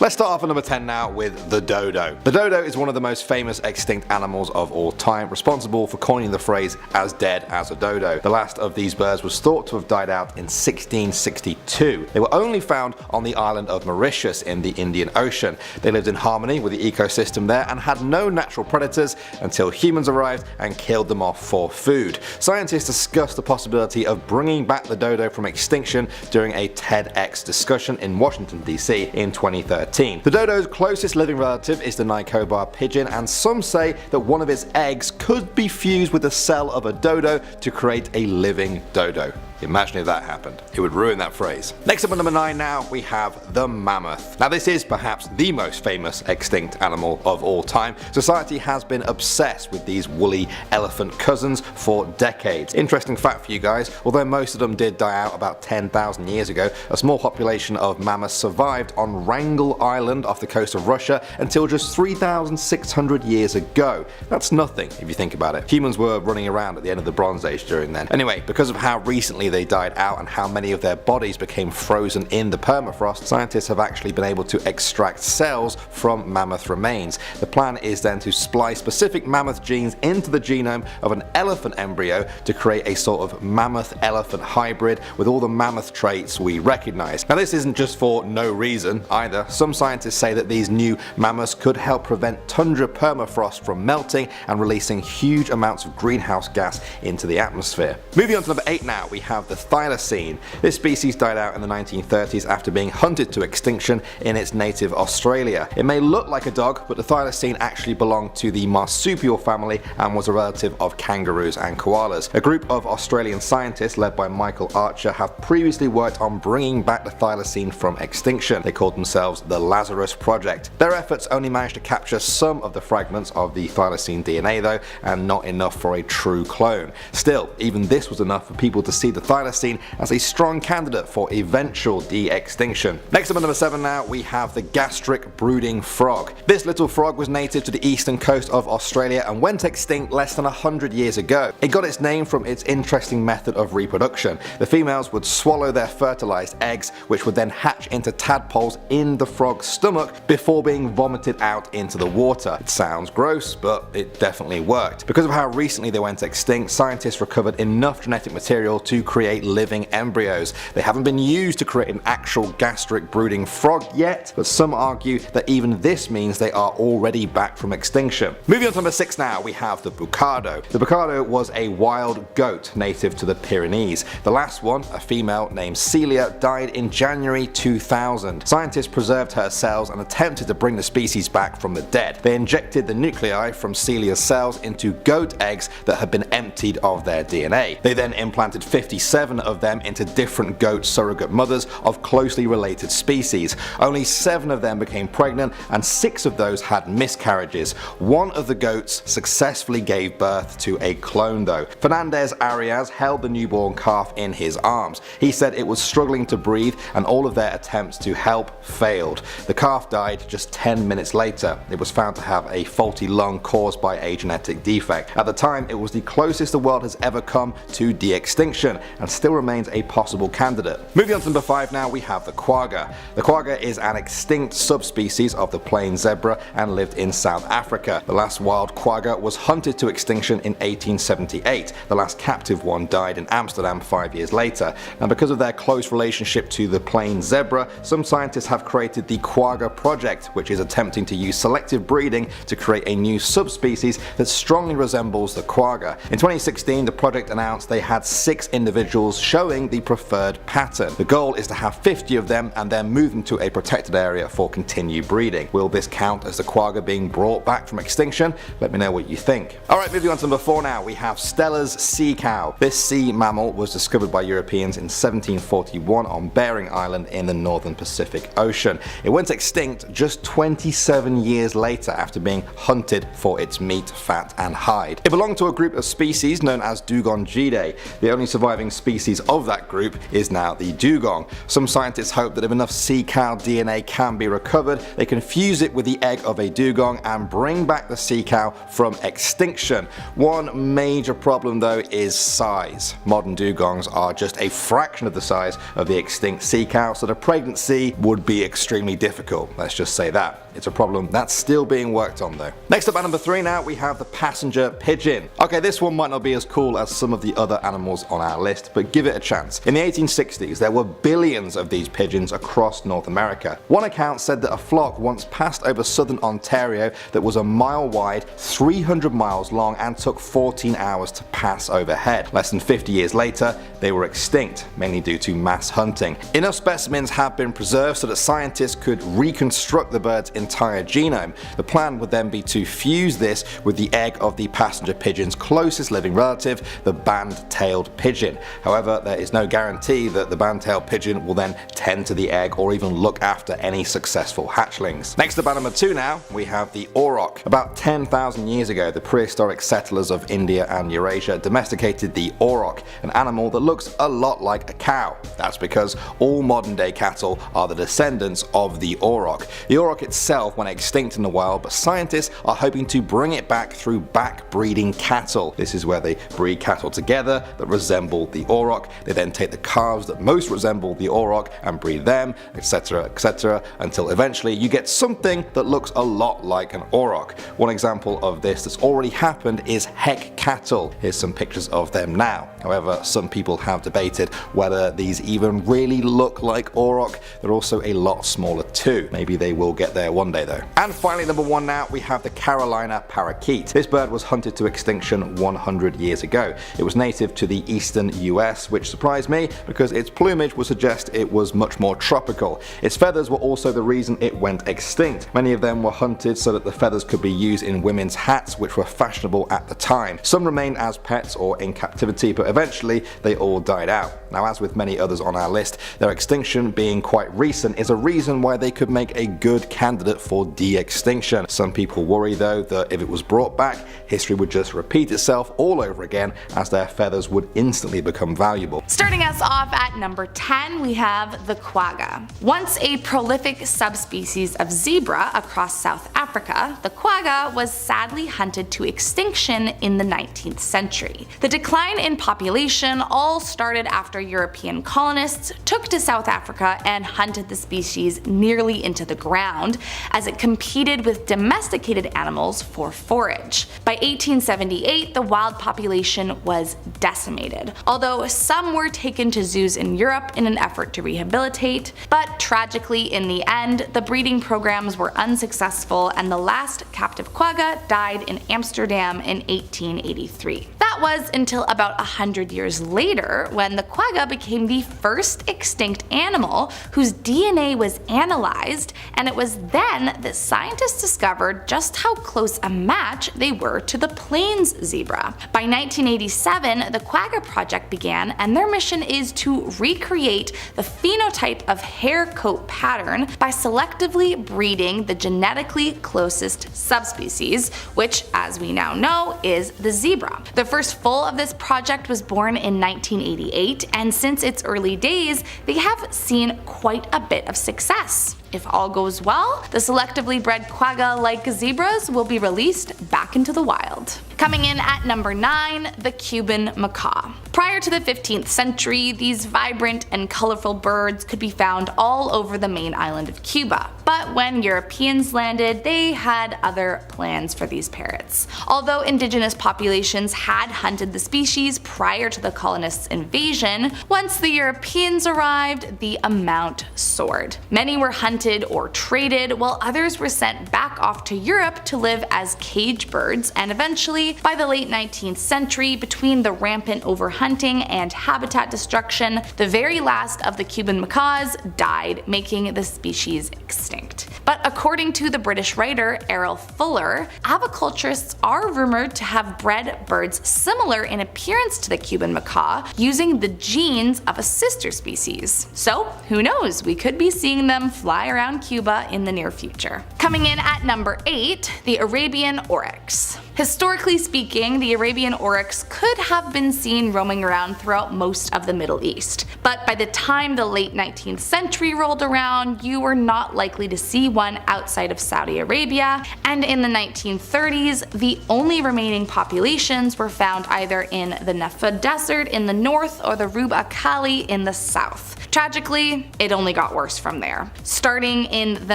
Let's start off at number 10 now with the dodo. The dodo is one of the most famous extinct animals of all time, responsible for coining the phrase "as dead as a dodo." The last of these birds was thought to have died out in 1662. They were only found on the island of Mauritius in the Indian Ocean. They lived in harmony with the ecosystem there and had no natural predators until humans arrived and killed them off for food. Scientists discussed the possibility of bringing back the dodo from extinction during a TEDx discussion in Washington DC in 2013. The dodo's closest living relative is the Nicobar pigeon, and some say that one of its eggs could be fused with the cell of a dodo to create a living dodo. Imagine if that happened. It would ruin that phrase. Next up at number 9 now, we have the mammoth. Now this is perhaps the most famous extinct animal of all time. Society has been obsessed with these woolly elephant cousins for decades. Interesting fact for you guys, although most of them did die out about 10,000 years ago, a small population of mammoths survived on Wrangel Island off the coast of Russia until just 3,600 years ago. That's nothing if you think about it. Humans were running around at the end of the Bronze Age during then. Anyway, because of how recently they died out and how many of their bodies became frozen in the permafrost, scientists have actually been able to extract cells from mammoth remains. The plan is then to splice specific mammoth genes into the genome of an elephant embryo to create a sort of mammoth-elephant hybrid with all the mammoth traits we recognize. Now this isn't just for no reason either. Some scientists say that these new mammoths could help prevent tundra permafrost from melting and releasing huge amounts of greenhouse gas into the atmosphere. Moving on to number 8 now, we have the thylacine. This species died out in the 1930s after being hunted to extinction in its native Australia. It may look like a dog, but the thylacine actually belonged to the marsupial family and was a relative of kangaroos and koalas. A group of Australian scientists led by Michael Archer have previously worked on bringing back the thylacine from extinction. They called themselves the Lazarus Project. Their efforts only managed to capture some of the fragments of the thylacine DNA though, and not enough for a true clone. Still, even this was enough for people to see the thylacine as a strong candidate for eventual de-extinction. Next up at number 7 now, we have the gastric brooding frog. This little frog was native to the eastern coast of Australia and went extinct less than 100 years ago. It got its name from its interesting method of reproduction. The females would swallow their fertilized eggs, which would then hatch into tadpoles in the frog's stomach before being vomited out into the water. It sounds gross, but it definitely worked. Because of how recently they went extinct, scientists recovered enough genetic material to create living embryos. They haven't been used to create an actual gastric brooding frog yet, but some argue that even this means they are already back from extinction. Moving on to number 6 now, we have the bucado. The bucado was a wild goat native to the Pyrenees. The last one, a female named Celia, died in January 2000. Scientists preserved her cells and attempted to bring the species back from the dead. They injected the nuclei from Celia's cells into goat eggs that had been emptied of their DNA. They then implanted 57 of them into different goat surrogate mothers of closely related species. Only 7 of them became pregnant and 6 of those had miscarriages. One of the goats successfully gave birth to a clone though. Fernandez Arias held the newborn calf in his arms. He said it was struggling to breathe and all of their attempts to help failed. The calf died just 10 minutes later. It was found to have a faulty lung caused by a genetic defect. At the time, it was the closest the world has ever come to de-extinction and still remains a possible candidate. Moving on to number 5 now, we have the quagga. The quagga is an extinct subspecies of the plain zebra and lived in South Africa. The last wild quagga was hunted to extinction in 1878. The last captive one died in Amsterdam 5 years later. And because of their close relationship to the plain zebra, some scientists have created the Quagga Project, which is attempting to use selective breeding to create a new subspecies that strongly resembles the quagga. In 2016, the project announced they had 6 individuals showing the preferred pattern. The goal is to have 50 of them and then move them to a protected area for continued breeding. Will this count as the quagga being brought back from extinction? Let me know what you think. Alright, moving on to number 4 now, we have Steller's sea cow. This sea mammal was discovered by Europeans in 1741 on Bering Island in the northern Pacific Ocean. It went extinct just 27 years later after being hunted for its meat, fat and hide. It belonged to a group of species known as Dugongidae. The only surviving species of that group is now the dugong. Some scientists hope that if enough sea cow DNA can be recovered, they can fuse it with the egg of a dugong and bring back the sea cow from extinction. One major problem though is size. Modern dugongs are just a fraction of the size of the extinct sea cow, so the pregnancy would be extremely difficult. Let's just say that. It's a problem that's still being worked on though. Next up at number 3 now, we have the passenger pigeon. Okay, this one might not be as cool as some of the other animals on our list, but give it a chance. In the 1860s, there were billions of these pigeons across North America. One account said that a flock once passed over southern Ontario that was a mile wide, 300 miles long, and took 14 hours to pass overhead. Less than 50 years later, they were extinct, mainly due to mass hunting. Enough specimens have been preserved so that scientists could reconstruct the bird's entire genome. The plan would then be to fuse this with the egg of the passenger pigeon's closest living relative, the band-tailed pigeon. However, there is no guarantee that the band-tailed pigeon will then tend to the egg or even look after any successful hatchlings. Next up at number 2 now, we have the auroch. About 10,000 years ago, the prehistoric settlers of India and Eurasia domesticated the auroch, an animal that looks a lot like a cow. That's because all modern day cattle are the descendants of the auroch. The auroch itself went extinct in the wild, but scientists are hoping to bring it back through back-breeding cattle. This is where they breed cattle together that resemble the auroch. They then take the calves that most resemble the auroch and breed them, etc, etc, until eventually you get something that looks a lot like an auroch. One example of this that's already happened is heck cattle. Here's some pictures of them now. However, some people have debated whether these even really look like auroch. They're also a lot smaller too. Maybe they will get there one day though. And finally, number 1 now, we have the Carolina parakeet. This bird was hunted to extinction 100 years ago. It was native to the eastern US, which surprised me because its plumage would suggest it was much more tropical. Its feathers were also the reason it went extinct. Many of them were hunted so that the feathers could be used in women's hats, which were fashionable at the time. Some remained as pets or in captivity, but eventually they all died out. Now, as with many others on our list, their extinction being quite recent is a reason why they could make a good candidate for de-extinction. Some people worry though that if it was brought back, history would just repeat itself all over again, as their feathers would instantly become valuable. Starting us off at number 10, we have the quagga. Once a prolific subspecies of zebra across South Africa, the quagga was sadly hunted to extinction in the 19th century. The decline in population all started after European colonists took to South Africa and hunted the species nearly into the ground as it competed with domesticated animals for forage. By 1878, the wild population was decimated, although some were taken to zoos in Europe in an effort to rehabilitate, but tragically in the end, the breeding programs were unsuccessful and the last captive quagga died in Amsterdam in 1883. That was until about 100 years later when the quagga became the first extinct animal whose DNA was analyzed, and it was then that scientists discovered just how close a match they were to the plains zebra. By 1987, the Quagga Project began, and their mission is to recreate the phenotype of hair coat pattern by selectively breeding the genetically closest subspecies, which, as we now know, is the zebra. The first foal of this project was born in 1988, and since its early days, they have seen quite a bit of success. If all goes well, the selectively bred quagga like zebras will be released back into the wild. Coming in at number 9, the Cuban macaw. Prior to the 15th century, these vibrant and colorful birds could be found all over the main island of Cuba. But when Europeans landed, they had other plans for these parrots. Although indigenous populations had hunted the species prior to the colonists' invasion, once the Europeans arrived, the amount soared. Many were hunted or traded, while others were sent back off to Europe to live as cage birds, and eventually, by the late 19th century, between the rampant overhunting and habitat destruction, the very last of the Cuban macaws died, making the species extinct. But according to the British writer Errol Fuller, aviculturists are rumored to have bred birds similar in appearance to the Cuban macaw using the genes of a sister species. So who knows, we could be seeing them fly around Cuba in the near future. Coming in at number 8, the Arabian oryx. Historically speaking, the Arabian oryx could have been seen roaming roaming around throughout most of the Middle East. But by the time the late 19th century rolled around, you were not likely to see one outside of Saudi Arabia, and in the 1930s, the only remaining populations were found either in the Negev Desert in the north or the Rub al-Khali in the south. Tragically, it only got worse from there. Starting in the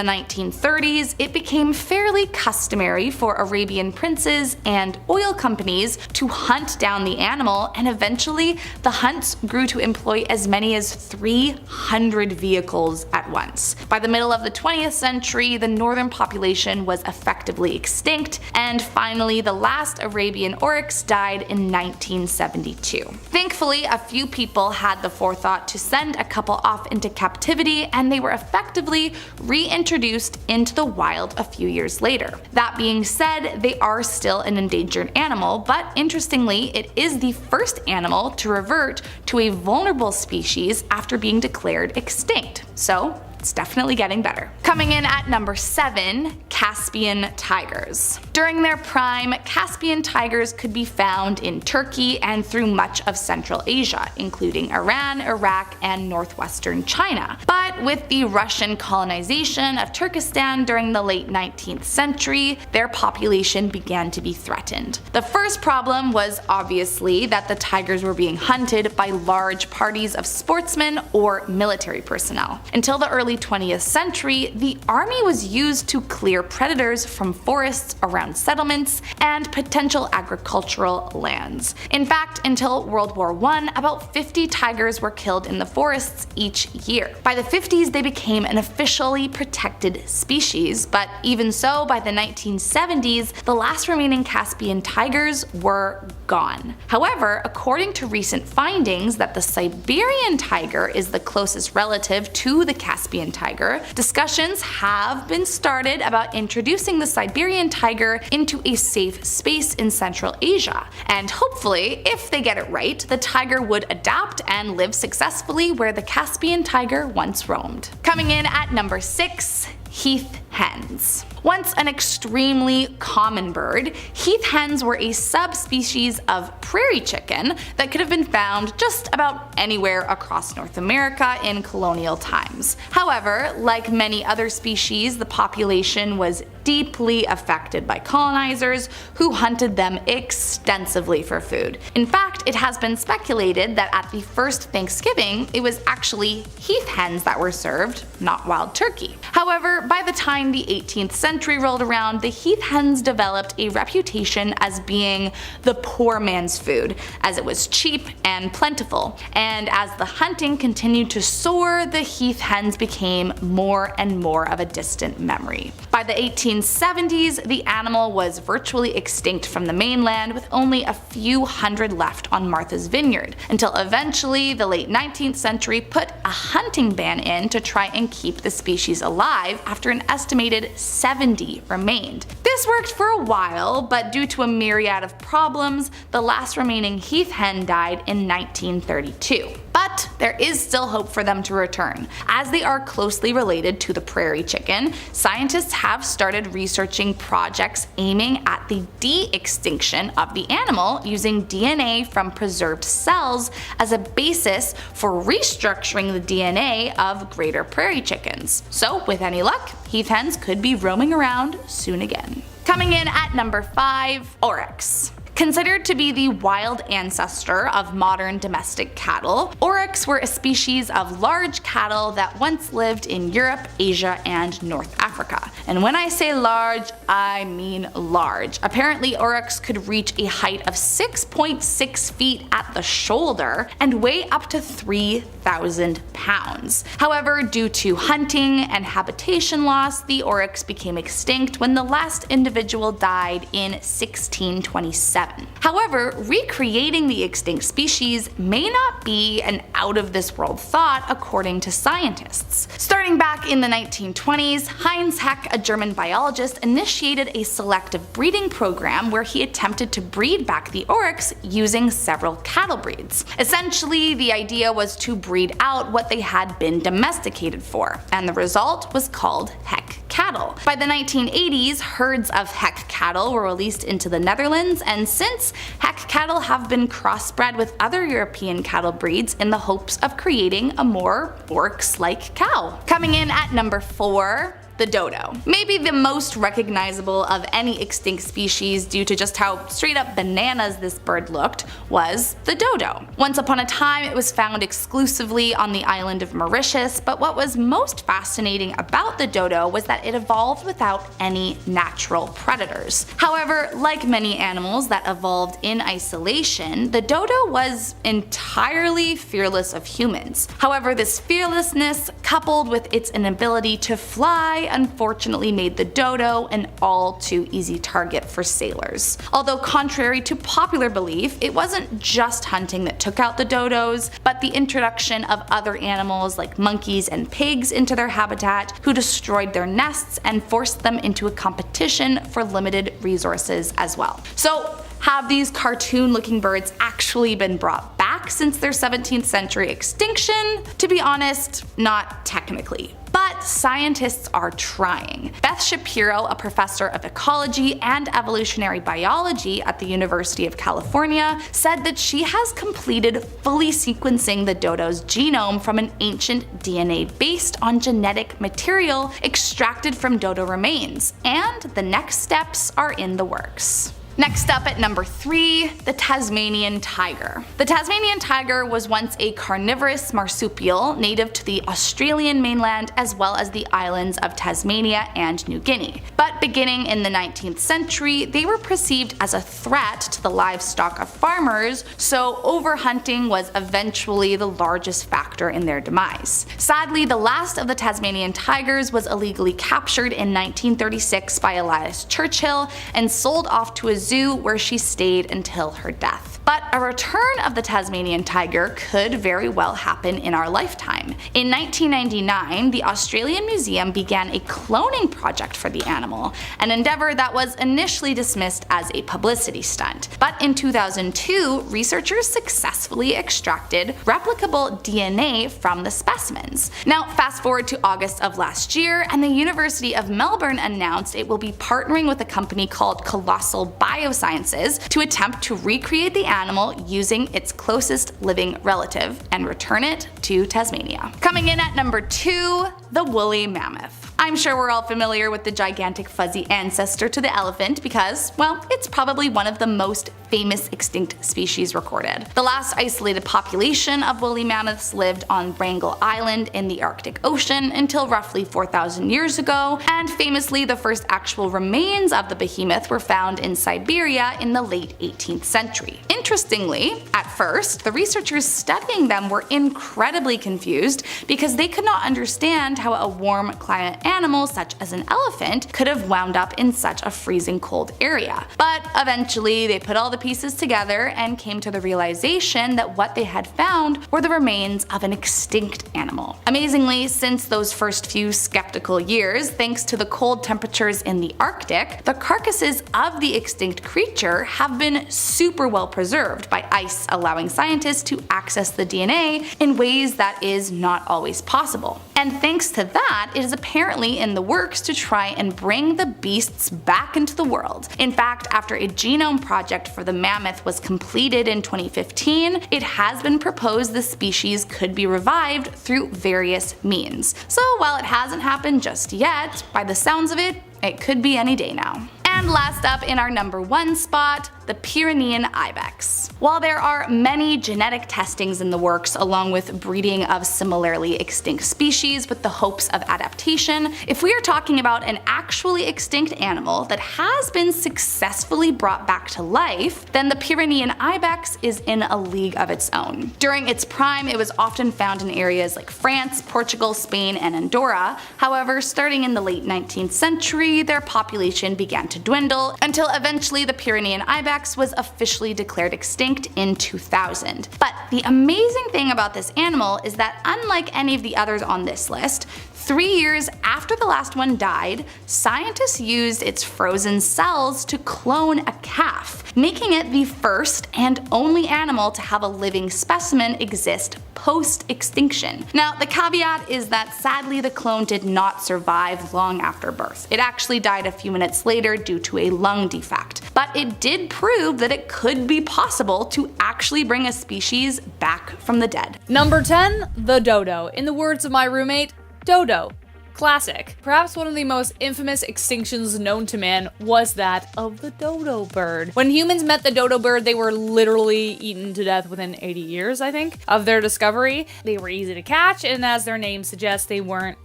1930s, it became fairly customary for Arabian princes and oil companies to hunt down the animal, and eventually the hunts grew to employ as many as 300 vehicles at once. By the middle of the 20th century, the northern population was effectively extinct, and finally the last Arabian oryx died in 1972. Thankfully, a few people had the forethought to send a couple off into captivity, and they were effectively reintroduced into the wild a few years later. That being said, they are still an endangered animal, but interestingly, it is the first animal to revert to a vulnerable species after being declared extinct. So it's definitely getting better. Coming in at number 7, Caspian tigers. During their prime, Caspian tigers could be found in Turkey and through much of Central Asia, including Iran, Iraq, and northwestern China. But with the Russian colonization of Turkestan during the late 19th century, their population began to be threatened. The first problem was obviously that the tigers were being hunted by large parties of sportsmen or military personnel. Until the early 20th century, the army was used to clear predators from forests around settlements and potential agricultural lands. In fact, until World War I, about 50 tigers were killed in the forests each year. By the 50s, they became an officially protected species, but even so, by the 1970s, the last remaining Caspian tigers were gone. However, according to recent findings that the Siberian tiger is the closest relative to the Caspian tiger, discussions have been started about introducing the Siberian tiger into a safe space in Central Asia. And hopefully, if they get it right, the tiger would adapt and live successfully where the Caspian tiger once roamed. Coming in at number 6, heath hens. Once an extremely common bird, heath hens were a subspecies of prairie chicken that could have been found just about anywhere across North America in colonial times. However, like many other species, the population was deeply affected by colonizers who hunted them extensively for food. In fact, it has been speculated that at the first Thanksgiving, it was actually heath hens that were served, not wild turkey. However, by the time the 18th century rolled around, the heath hens developed a reputation as being the poor man's food, as it was cheap and plentiful. And as the hunting continued to soar, the heath hens became more and more of a distant memory. By the 1870s, the animal was virtually extinct from the mainland, with only a few hundred left on Martha's Vineyard, until eventually the late 19th century put a hunting ban in to try and keep the species alive after an estimated 70 remained. This worked for a while, but due to a myriad of problems, the last remaining heath hen died in 1932. But there is still hope for them to return. As they are closely related to the prairie chicken, scientists have started researching projects aiming at the de-extinction of the animal using DNA from preserved cells as a basis for restructuring the DNA of greater prairie chickens. So with any luck, heath hens could be roaming around soon again. Coming in at number 5, oryx. Considered to be the wild ancestor of modern domestic cattle, oryx were a species of large cattle that once lived in Europe, Asia, and North Africa. And when I say large, I mean large. Apparently, oryx could reach a height of 6.6 feet at the shoulder and weigh up to 3,000 pounds. However, due to hunting and habitation loss, the oryx became extinct when the last individual died in 1627. However, recreating the extinct species may not be an out-of-this-world thought according to scientists. Starting back in the 1920s, Heinz Heck, a German biologist, initiated a selective breeding program where he attempted to breed back the oryx using several cattle breeds. Essentially, the idea was to breed out what they had been domesticated for, and the result was called Heck cattle. By the 1980s, herds of Hek cattle were released into the Netherlands, and since, Hek cattle have been crossbred with other European cattle breeds in the hopes of creating a more oryx-like cow. Coming in at number 4, the dodo. Maybe the most recognizable of any extinct species due to just how straight up bananas this bird looked was the dodo. Once upon a time it was found exclusively on the island of Mauritius, but what was most fascinating about the dodo was that it evolved without any natural predators. However, like many animals that evolved in isolation, the dodo was entirely fearless of humans. However, this fearlessness, coupled with its inability to fly, unfortunately made the dodo an all too easy target for sailors. Although contrary to popular belief, it wasn't just hunting that took out the dodos, but the introduction of other animals like monkeys and pigs into their habitat, who destroyed their nests and forced them into a competition for limited resources as well. So, have these cartoon-looking birds actually been brought back since their 17th century extinction? To be honest, not technically. But scientists are trying. Beth Shapiro, a professor of ecology and evolutionary biology at the University of California, said that she has completed fully sequencing the dodo's genome from an ancient DNA based on genetic material extracted from dodo remains, and the next steps are in the works. Next up at number 3, the Tasmanian tiger. The Tasmanian tiger was once a carnivorous marsupial native to the Australian mainland as well as the islands of Tasmania and New Guinea. But beginning in the 19th century, they were perceived as a threat to the livestock of farmers, so overhunting was eventually the largest factor in their demise. Sadly, the last of the Tasmanian tigers was illegally captured in 1936 by Elias Churchill and sold off to a zoo where she stayed until her death. But a return of the Tasmanian tiger could very well happen in our lifetime. In 1999, the Australian Museum began a cloning project for the animal, an endeavor that was initially dismissed as a publicity stunt. But in 2002, researchers successfully extracted replicable DNA from the specimens. Now, fast forward to August of last year, and the University of Melbourne announced it will be partnering with a company called Colossal Biosciences to attempt to recreate the animal using its closest living relative and return it to Tasmania. Coming in at number 2, the woolly mammoth. I'm sure we're all familiar with the gigantic fuzzy ancestor to the elephant because, well, it's probably one of the most famous extinct species recorded. The last isolated population of woolly mammoths lived on Wrangel Island in the Arctic Ocean until roughly 4,000 years ago, and famously the first actual remains of the behemoth were found in Siberia in the late 18th century. Interestingly, at first, the researchers studying them were incredibly confused because they could not understand how a warm climate animal such as an elephant could have wound up in such a freezing cold area. But eventually they put all the pieces together and came to the realization that what they had found were the remains of an extinct animal. Amazingly, since those first few skeptical years, thanks to the cold temperatures in the Arctic, the carcasses of the extinct creature have been super well preserved by ice, allowing scientists to access the DNA in ways that is not always possible. And thanks to that, it is apparently in the works to try and bring the beasts back into the world. In fact, after a genome project for the mammoth was completed in 2015, it has been proposed the species could be revived through various means. So while it hasn't happened just yet, by the sounds of it, it could be any day now. And last up in our number 1 spot, the Pyrenean ibex. While there are many genetic testings in the works along with breeding of similarly extinct species with the hopes of adaptation, if we are talking about an actually extinct animal that has been successfully brought back to life, then the Pyrenean ibex is in a league of its own. During its prime, it was often found in areas like France, Portugal, Spain, and Andorra. However, starting in the late 19th century, their population began to dwindle until eventually the Pyrenean ibex was officially declared extinct in 2000. But the amazing thing about this animal is that unlike any of the others on this list, 3 years after the last one died, scientists used its frozen cells to clone a calf, making it the first and only animal to have a living specimen exist post-extinction. Now, the caveat is that sadly the clone did not survive long after birth. It actually died a few minutes later due to a lung defect. But it did prove that it could be possible to actually bring a species back from the dead. Number 10, the dodo. In the words of my roommate, dodo. Classic. Perhaps one of the most infamous extinctions known to man was that of the dodo bird. When humans met the dodo bird, they were literally eaten to death within 80 years, I think, of their discovery. They were easy to catch, and as their name suggests, they weren't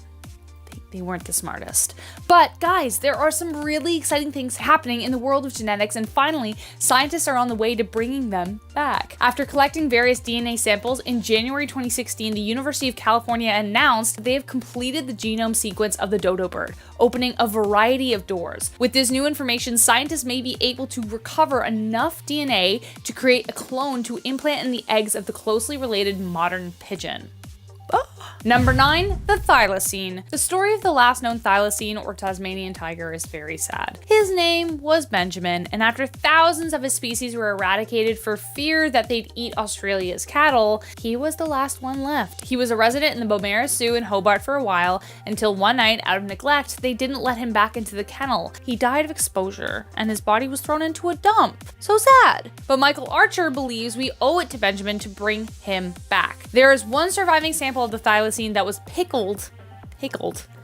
the smartest. But guys, there are some really exciting things happening in the world of genetics, and finally, scientists are on the way to bringing them back. After collecting various DNA samples, in January 2016, the University of California announced they have completed the genome sequence of the dodo bird, opening a variety of doors. With this new information, scientists may be able to recover enough DNA to create a clone to implant in the eggs of the closely related modern pigeon. Number 9, the thylacine. The story of the last known thylacine or Tasmanian tiger is very sad. His name was Benjamin, and after thousands of his species were eradicated for fear that they'd eat Australia's cattle, he was the last one left. He was a resident in the Beaumaris Zoo in Hobart for a while, until one night, out of neglect, they didn't let him back into the kennel. He died of exposure, and his body was thrown into a dump. So sad. But Michael Archer believes we owe it to Benjamin to bring him back. There is one surviving sample of the thylacine that was pickled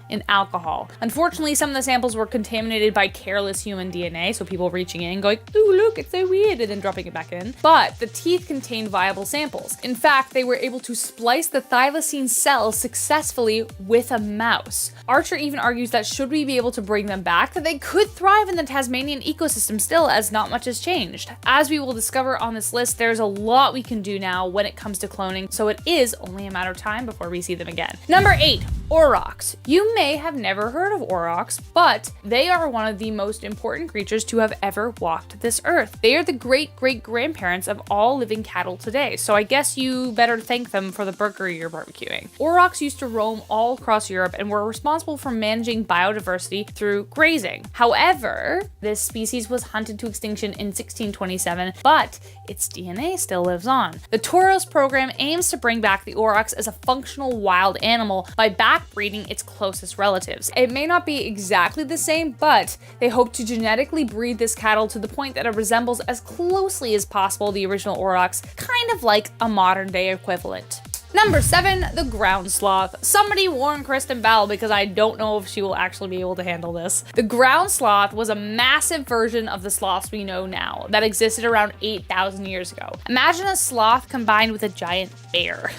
in alcohol. Unfortunately, some of the samples were contaminated by careless human DNA, so people reaching in going, ooh, look, it's so weird, and then dropping it back in. But the teeth contained viable samples. In fact, they were able to splice the thylacine cells successfully with a mouse. Archer even argues that should we be able to bring them back, that they could thrive in the Tasmanian ecosystem still, as not much has changed. As we will discover on this list, there's a lot we can do now when it comes to cloning, so it is only a matter of time before we see them again. Number 8, aurochs. You may have never heard of aurochs, but they are one of the most important creatures to have ever walked this earth. They are the great-great-grandparents of all living cattle today, so I guess you better thank them for the burger you're barbecuing. Aurochs used to roam all across Europe and were responsible for managing biodiversity through grazing. However, this species was hunted to extinction in 1627, but its DNA still lives on. The Toros program aims to bring back the aurochs as a functional wild animal by backbreeding its closest relatives. It may not be exactly the same, but they hope to genetically breed this cattle to the point that it resembles as closely as possible the original aurochs, kind of like a modern day equivalent. Number 7, the ground sloth. Somebody warn Kristen Bell because I don't know if she will actually be able to handle this. The ground sloth was a massive version of the sloths we know now that existed around 8,000 years ago. Imagine a sloth combined with a giant bear.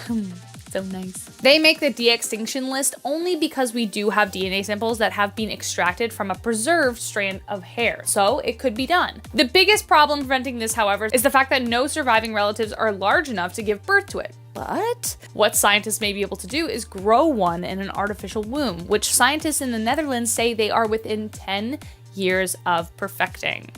So nice. They make the de-extinction list only because we do have DNA samples that have been extracted from a preserved strand of hair, so it could be done. The biggest problem preventing this, however, is the fact that no surviving relatives are large enough to give birth to it. But what scientists may be able to do is grow one in an artificial womb, which scientists in the Netherlands say they are within 10 years of perfecting.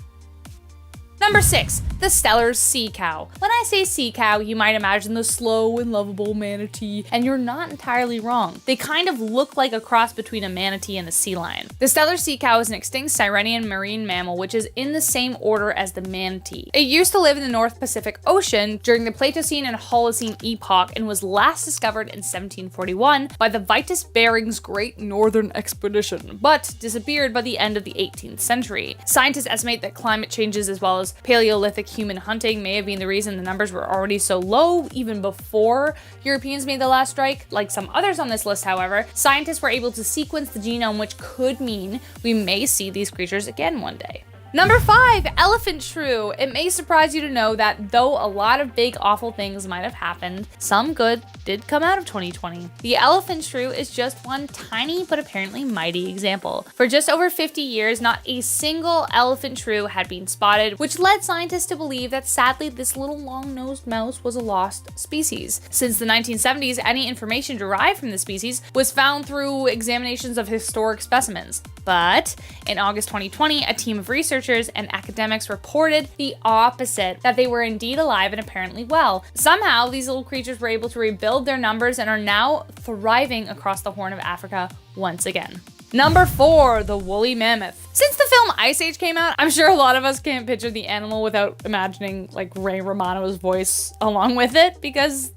Number 6, the Steller's sea cow. When I say sea cow, you might imagine the slow and lovable manatee, and you're not entirely wrong. They kind of look like a cross between a manatee and a sea lion. The Steller's sea cow is an extinct Sirenian marine mammal which is in the same order as the manatee. It used to live in the North Pacific Ocean during the Pleistocene and Holocene epoch and was last discovered in 1741 by the Vitus Bering's Great Northern Expedition, but disappeared by the end of the 18th century. Scientists estimate that climate changes as well as Paleolithic human hunting may have been the reason the numbers were already so low even before Europeans made the last strike. Like some others on this list, however, scientists were able to sequence the genome, which could mean we may see these creatures again one day. Number 5, elephant shrew. It may surprise you to know that though a lot of big awful things might have happened, some good did come out of 2020. The elephant shrew is just one tiny but apparently mighty example. For just over 50 years, not a single elephant shrew had been spotted, which led scientists to believe that sadly this little long-nosed mouse was a lost species. Since the 1970s, any information derived from the species was found through examinations of historic specimens. But in August 2020, a team of researchers researchers and academics reported the opposite, that they were indeed alive and apparently well. Somehow, these little creatures were able to rebuild their numbers and are now thriving across the Horn of Africa once again. Number 4, the woolly mammoth. Since the film Ice Age came out, I'm sure a lot of us can't picture the animal without imagining like Ray Romano's voice along with it, because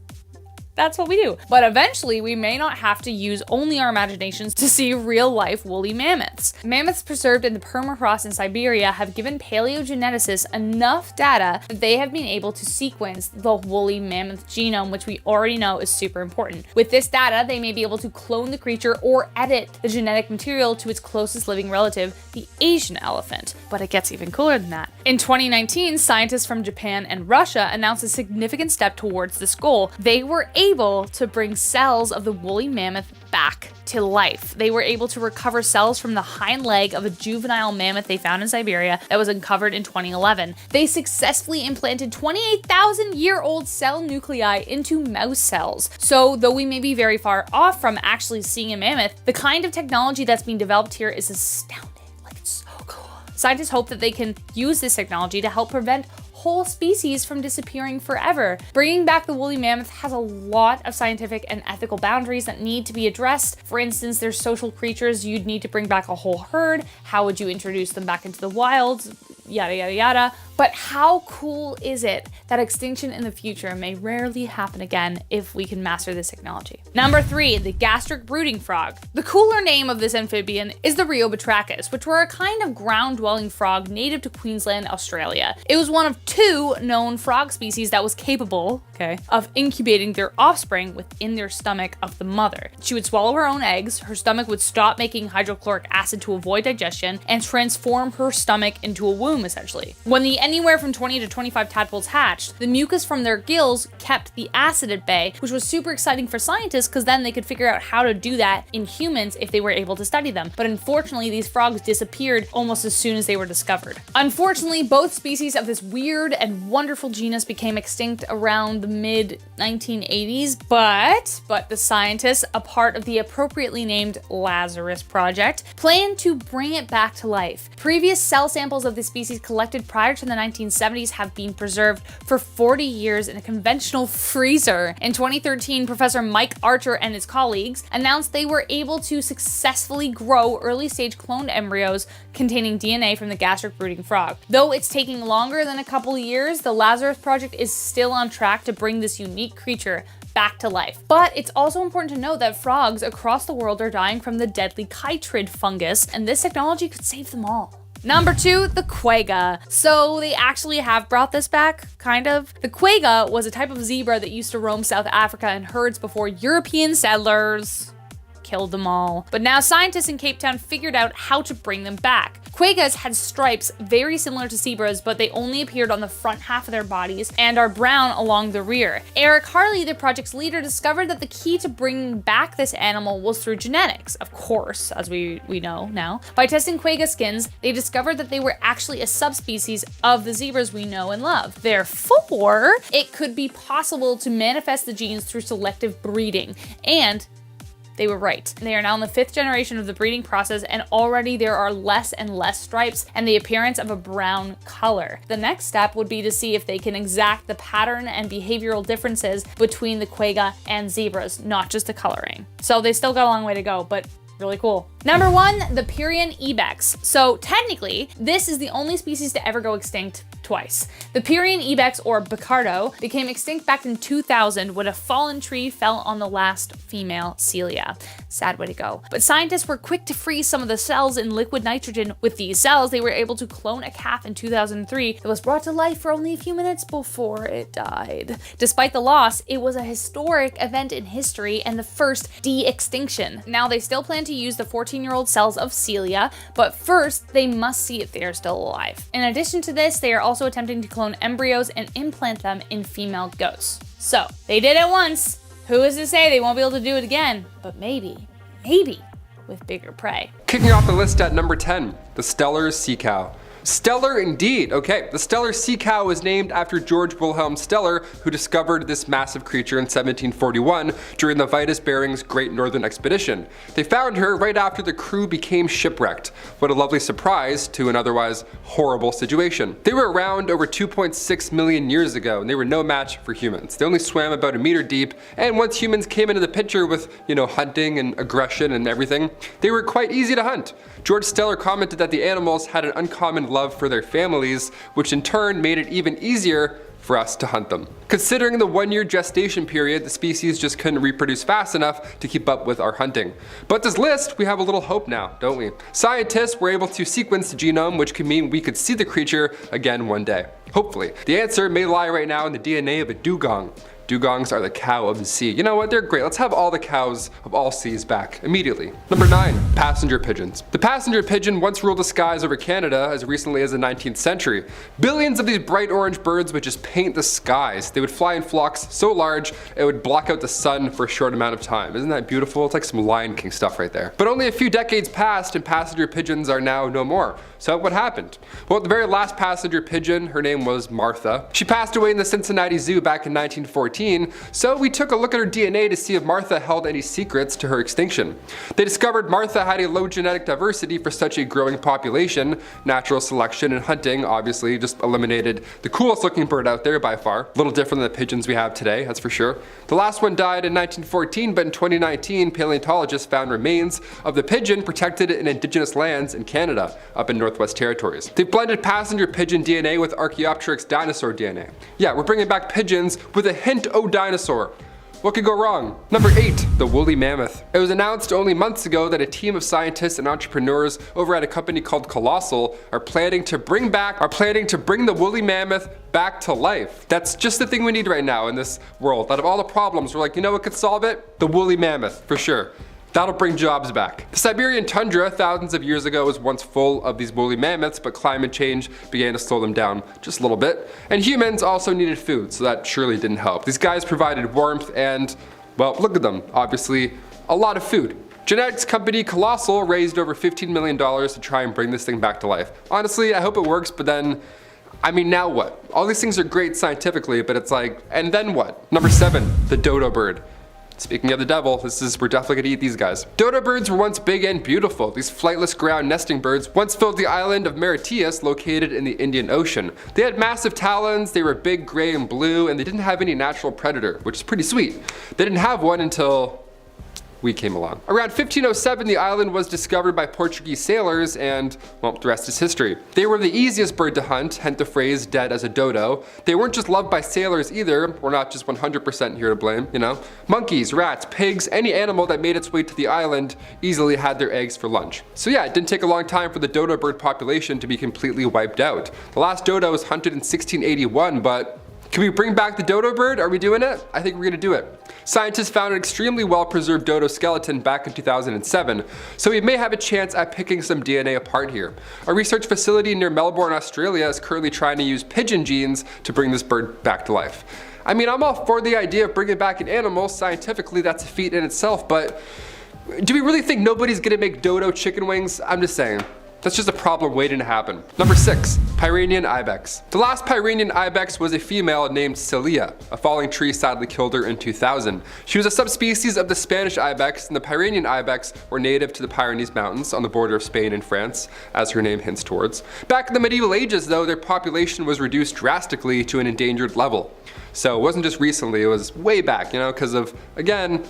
that's what we do. But eventually, we may not have to use only our imaginations to see real-life woolly mammoths. Mammoths preserved in the permafrost in Siberia have given paleogeneticists enough data that they have been able to sequence the woolly mammoth genome, which we already know is super important. With this data, they may be able to clone the creature or edit the genetic material to its closest living relative, the Asian elephant. But it gets even cooler than that. In 2019, scientists from Japan and Russia announced a significant step towards this goal. They were able to bring cells of the woolly mammoth back to life. They were able to recover cells from the hind leg of a juvenile mammoth they found in Siberia that was uncovered in 2011. They successfully implanted 28,000-year-old cell nuclei into mouse cells. So though we may be very far off from actually seeing a mammoth, the kind of technology that's being developed here is astounding. Like, it's so cool. Scientists hope that they can use this technology to help prevent whole species from disappearing forever. Bringing back the woolly mammoth has a lot of scientific and ethical boundaries that need to be addressed. For instance, they're social creatures. You'd need to bring back a whole herd. How would you introduce them back into the wild? Yada, yada, yada. But how cool is it that extinction in the future may rarely happen again if we can master this technology? Number 3, the gastric brooding frog. The cooler name of this amphibian is the Rheobatrachus, which were a kind of ground-dwelling frog native to Queensland, Australia. It was one of 2 known frog species that was capable, of incubating their offspring within their stomach of the mother. She would swallow her own eggs, her stomach would stop making hydrochloric acid to avoid digestion, and transform her stomach into a womb, essentially. When the anywhere from 20 to 25 tadpoles hatched, the mucus from their gills kept the acid at bay, which was super exciting for scientists because then they could figure out how to do that in humans if they were able to study them. But unfortunately, these frogs disappeared almost as soon as they were discovered. Unfortunately, both species of this weird and wonderful genus became extinct around the mid-1980s, but the scientists, a part of the appropriately named Lazarus Project, planned to bring it back to life. Previous cell samples of this species collected prior to the 1970s have been preserved for 40 years in a conventional freezer. In 2013, Professor Mike Archer and his colleagues announced they were able to successfully grow early-stage cloned embryos containing DNA from the gastric brooding frog. Though it's taking longer than a couple years, the Lazarus Project is still on track to bring this unique creature back to life. But it's also important to note that frogs across the world are dying from the deadly chytrid fungus, and this technology could save them all. Number 2, the quagga. So they actually have brought this back, kind of. The quagga was a type of zebra that used to roam South Africa in herds before European settlers killed them all. But now scientists in Cape Town figured out how to bring them back. Quaggas had stripes very similar to zebras, but they only appeared on the front half of their bodies and are brown along the rear. Eric Harley, the project's leader, discovered that the key to bringing back this animal was through genetics, of course, as we know now. By testing quagga skins, they discovered that they were actually a subspecies of the zebras we know and love. Therefore, it could be possible to manifest the genes through selective breeding, and they were right. They are now in the 5th generation of the breeding process, and already there are less and less stripes and the appearance of a brown color. The next step would be to see if they can exact the pattern and behavioral differences between the quagga and zebras, not just the coloring. So they still got a long way to go, but really cool. Number 1, the Pierian ibex. So technically, this is the only species to ever go extinct twice. The Pierian ibex, or Picardo, became extinct back in 2000 when a fallen tree fell on the last female Celia. Sad way to go. But scientists were quick to freeze some of the cells in liquid nitrogen. With these cells, they were able to clone a calf in 2003 that was brought to life for only a few minutes before it died. Despite the loss, it was a historic event in history and the first de-extinction. Now they still plan to use the 14-year-old cells of Celia, but first they must see if they are still alive. In addition to this, they are also attempting to clone embryos and implant them in female goats. So they did it once. Who is to say they won't be able to do it again? But maybe with bigger prey. Kicking off the list at number 10, the Steller sea cow. Stellar indeed. Okay, the Steller sea cow was named after George Wilhelm Steller, who discovered this massive creature in 1741 during the Vitus Bering's Great Northern Expedition. They found her right after the crew became shipwrecked. What a lovely surprise to an otherwise horrible situation. They were around over 2.6 million years ago, and they were no match for humans. They only swam about a meter deep, and once humans came into the picture with, hunting and aggression and everything, they were quite easy to hunt. George Steller commented that the animals had an uncommon love for their families, which in turn made it even easier for us to hunt them. Considering the 1-year gestation period, the species just couldn't reproduce fast enough to keep up with our hunting. But this list, we have a little hope now, don't we? Scientists were able to sequence the genome, which could mean we could see the creature again one day. Hopefully. The answer may lie right now in the DNA of a dugong. Dugongs are the cow of the sea. You know what? They're great. Let's have all the cows of all seas back immediately. Number 9, passenger pigeons. The passenger pigeon once ruled the skies over Canada as recently as the 19th century. Billions of these bright orange birds would just paint the skies. They would fly in flocks so large it would block out the sun for a short amount of time. Isn't that beautiful? It's like some Lion King stuff right there. But only a few decades passed and passenger pigeons are now no more. So what happened? Well, the very last passenger pigeon, her name was Martha. She passed away in the Cincinnati Zoo back in 1914, so we took a look at her DNA to see if Martha held any secrets to her extinction. They discovered Martha had a low genetic diversity for such a growing population. Natural selection and hunting obviously just eliminated the coolest looking bird out there by far. A little different than the pigeons we have today, that's for sure. The last one died in 1914, but in 2019, paleontologists found remains of the pigeon protected in indigenous lands in Canada, up in Northwest Territories. They blended passenger pigeon DNA with Archaeopteryx dinosaur DNA. Yeah, we're bringing back pigeons with a hint of dinosaur. What could go wrong? Number 8, the woolly mammoth. It was announced only months ago that a team of scientists and entrepreneurs over at a company called Colossal are planning to bring the woolly mammoth back to life. That's just the thing we need right now in this world. Out of all the problems, we're like, you know what could solve it? The woolly mammoth, for sure. That'll bring jobs back. The Siberian tundra thousands of years ago was once full of these woolly mammoths, but climate change began to slow them down just a little bit. And humans also needed food, so that surely didn't help. These guys provided warmth and, well, look at them, obviously a lot of food. Genetics company Colossal raised over $15 million to try and bring this thing back to life. Honestly, I hope it works, but then, now what? All these things are great scientifically, but it's like, and then what? Number 7, the dodo bird. Speaking of the devil, we're definitely gonna eat these guys. Dodo birds were once big and beautiful. These flightless ground nesting birds once filled the island of Mauritius, located in the Indian Ocean. They had massive talons, they were big, gray, and blue, and they didn't have any natural predator, which is pretty sweet. They didn't have one until we came along. Around 1507, the island was discovered by Portuguese sailors and, well, the rest is history. They were the easiest bird to hunt, hence the phrase dead as a dodo. They weren't just loved by sailors either. We're not just 100% here to blame, Monkeys, rats, pigs, any animal that made its way to the island easily had their eggs for lunch. So yeah, it didn't take a long time for the dodo bird population to be completely wiped out. The last dodo was hunted in 1681, but can we bring back the dodo bird? Are we doing it? I think we're gonna do it. Scientists found an extremely well-preserved dodo skeleton back in 2007, so we may have a chance at picking some DNA apart here. A research facility near Melbourne, Australia is currently trying to use pigeon genes to bring this bird back to life. I'm all for the idea of bringing back an animal. Scientifically, that's a feat in itself, but do we really think nobody's gonna make dodo chicken wings? I'm just saying. That's just a problem waiting to happen. Number 6, Pyrenean ibex. The last Pyrenean ibex was a female named Celia. A falling tree sadly killed her in 2000. She was a subspecies of the Spanish ibex, and the Pyrenean ibex were native to the Pyrenees Mountains on the border of Spain and France, as her name hints towards. Back in the medieval ages though, their population was reduced drastically to an endangered level. So it wasn't just recently, it was way back, because of, again,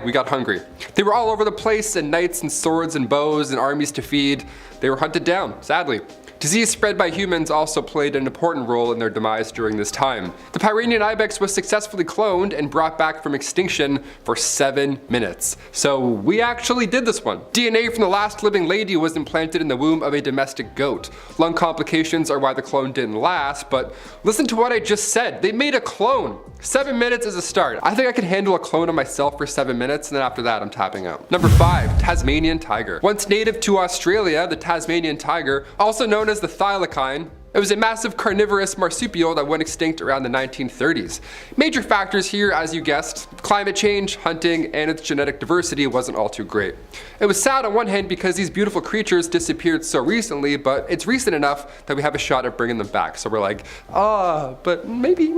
we got hungry. They were all over the place, and knights and swords and bows and armies to feed. They were hunted down, sadly. Disease spread by humans also played an important role in their demise during this time. The Pyrenean ibex was successfully cloned and brought back from extinction for 7 minutes. So we actually did this one. DNA from the last living lady was implanted in the womb of a domestic goat. Lung complications are why the clone didn't last, but listen to what I just said. They made a clone. 7 minutes is a start. I think I could handle a clone of myself for 7 minutes, and then after that I'm tapping out. Number 5, Tasmanian tiger. Once native to Australia, the Tasmanian tiger, also known as the thylacine, It was a massive carnivorous marsupial that went extinct around the 1930s. Major factors here, as you guessed, climate change, hunting, and its genetic diversity wasn't all too great. It was sad on one hand because these beautiful creatures disappeared so recently, but it's recent enough that we have a shot at bringing them back. So we're like, but maybe.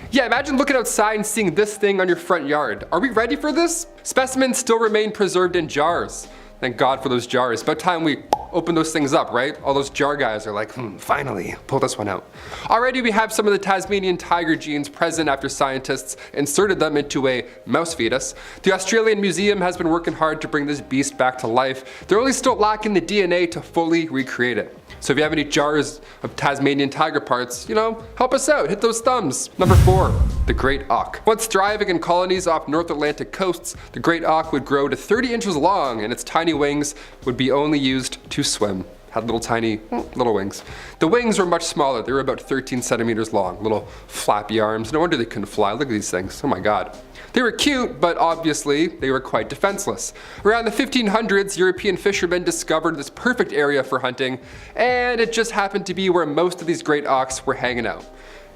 Yeah, imagine looking outside and seeing this thing on your front yard. Are we ready for this? Specimens still remain preserved in jars. Thank God for those jars. About time we open those things up, right? All those jar guys are like, finally, pull this one out. Already we have some of the Tasmanian tiger genes present after scientists inserted them into a mouse fetus. The Australian Museum has been working hard to bring this beast back to life. They're only still lacking the DNA to fully recreate it. So if you have any jars of Tasmanian tiger parts, help us out, hit those thumbs. Number 4, the great auk. Once thriving in colonies off North Atlantic coasts, the great auk would grow to 30 inches long and its tiny wings would be only used to swim. Had little tiny wings. The wings were much smaller. They were about 13 centimeters long, little flappy arms. No wonder they couldn't fly. Look at these things. Oh my God. They were cute, but obviously they were quite defenseless. Around the 1500s, European fishermen discovered this perfect area for hunting, and it just happened to be where most of these great auks were hanging out.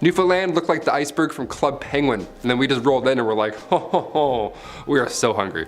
Newfoundland looked like the iceberg from Club Penguin, and then we just rolled in and we're like, we are so hungry.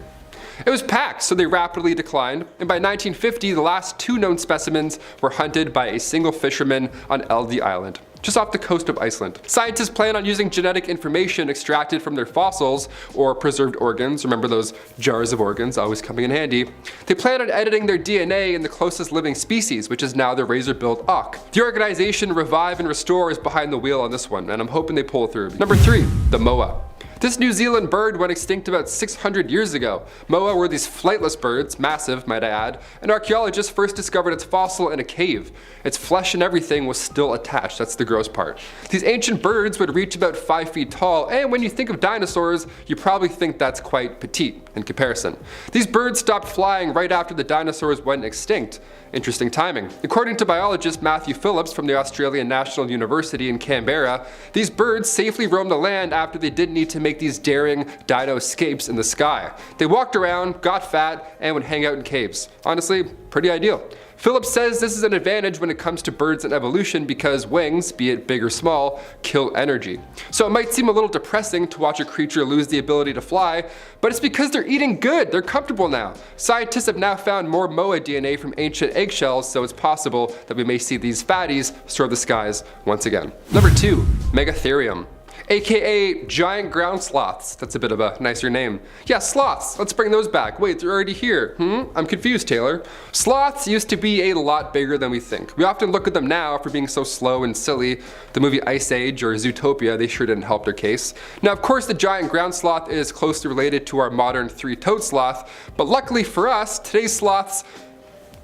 It was packed, so they rapidly declined, and by 1950, the last 2 known specimens were hunted by a single fisherman on Eldey Island, just off the coast of Iceland. Scientists plan on using genetic information extracted from their fossils or preserved organs. Remember those jars of organs, always coming in handy. They plan on editing their DNA in the closest living species, which is now the razor-billed auk. The organization Revive and Restore is behind the wheel on this one, and I'm hoping they pull it through. Number 3, the moa. This New Zealand bird went extinct about 600 years ago. Moa were these flightless birds, massive might I add, and archaeologists first discovered its fossil in a cave. Its flesh and everything was still attached, that's the gross part. These ancient birds would reach about 5 feet tall, and when you think of dinosaurs, you probably think that's quite petite in comparison. These birds stopped flying right after the dinosaurs went extinct. Interesting timing. According to biologist Matthew Phillips from the Australian National University in Canberra, these birds safely roamed the land after they didn't need to make these daring dino escapes in the sky. They walked around, got fat, and would hang out in caves. Honestly, pretty ideal. Phillips says this is an advantage when it comes to birds and evolution because wings, be it big or small, kill energy. So it might seem a little depressing to watch a creature lose the ability to fly, but it's because they're eating good, they're comfortable now. Scientists have now found more moa DNA from ancient eggshells, so it's possible that we may see these fatties soar the skies once again. Number 2, Megatherium. AKA giant ground sloths. That's a bit of a nicer name. Yeah, sloths. Let's bring those back. Wait, they're already here. I'm confused, Taylor. Sloths used to be a lot bigger than we think. We often look at them now for being so slow and silly. The movie Ice Age or Zootopia, they sure didn't help their case. Now, of course, the giant ground sloth is closely related to our modern 3-toed sloth, but luckily for us, today's sloths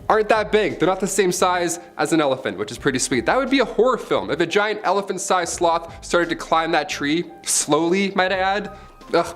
aren't that big. They're not the same size as an elephant, which is pretty sweet. That would be a horror film. If a giant elephant-sized sloth started to climb that tree, slowly, might I add,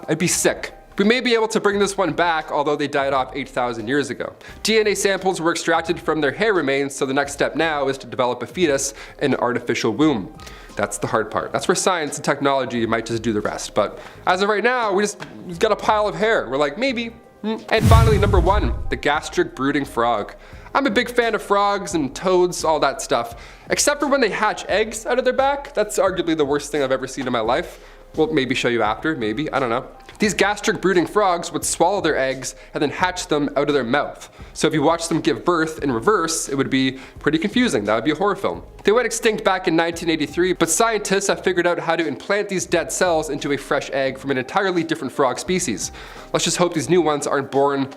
I'd be sick. We may be able to bring this one back, although they died off 8,000 years ago. DNA samples were extracted from their hair remains, so the next step now is to develop a fetus in an artificial womb. That's the hard part. That's where science and technology might just do the rest. But as of right now, we've got a pile of hair. We're like, maybe. And finally, number 1, the gastric brooding frog. I'm a big fan of frogs and toads, all that stuff. Except for when they hatch eggs out of their back. That's arguably the worst thing I've ever seen in my life. We'll maybe show you after, maybe, I don't know. These gastric brooding frogs would swallow their eggs and then hatch them out of their mouth. So if you watch them give birth in reverse, it would be pretty confusing. That would be a horror film. They went extinct back in 1983, but scientists have figured out how to implant these dead cells into a fresh egg from an entirely different frog species. Let's just hope these new ones aren't born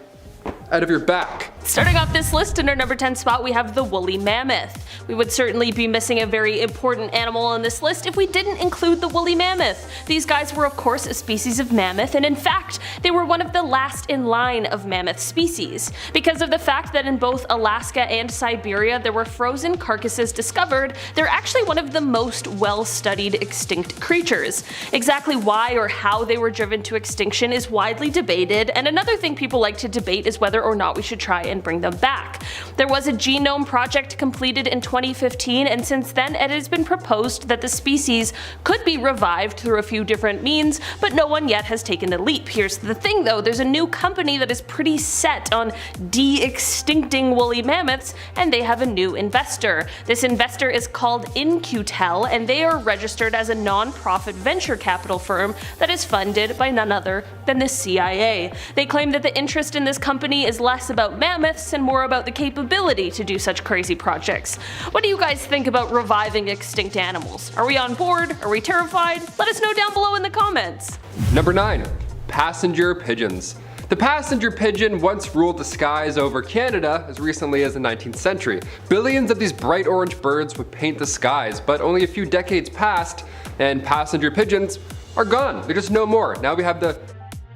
out of your back. Starting off this list in our number 10 spot, we have the woolly mammoth. We would certainly be missing a very important animal on this list if we didn't include the woolly mammoth. These guys were of course a species of mammoth, and in fact, they were one of the last in line of mammoth species. Because of the fact that in both Alaska and Siberia there were frozen carcasses discovered, they're actually one of the most well-studied extinct creatures. Exactly why or how they were driven to extinction is widely debated, and another thing people like to debate is whether or not we should try and bring them back. There was a genome project completed in 2015, and since then it has been proposed that the species could be revived through a few different means, but no one yet has taken the leap. Here's the thing though, there's a new company that is pretty set on de-extincting woolly mammoths, and they have a new investor. This investor is called In-Q-Tel, and they are registered as a non-profit venture capital firm that is funded by none other than the CIA. They claim that the interest in this company is less about mammoths and more about the capability to do such crazy projects. What do you guys think about reviving extinct animals? Are we on board? Are we terrified? Let us know down below in the comments. Number 9. Passenger pigeons. The passenger pigeon once ruled the skies over Canada as recently as the 19th century. Billions of these bright orange birds would paint the skies, but only a few decades passed and passenger pigeons are gone. They're just no more. Now we have the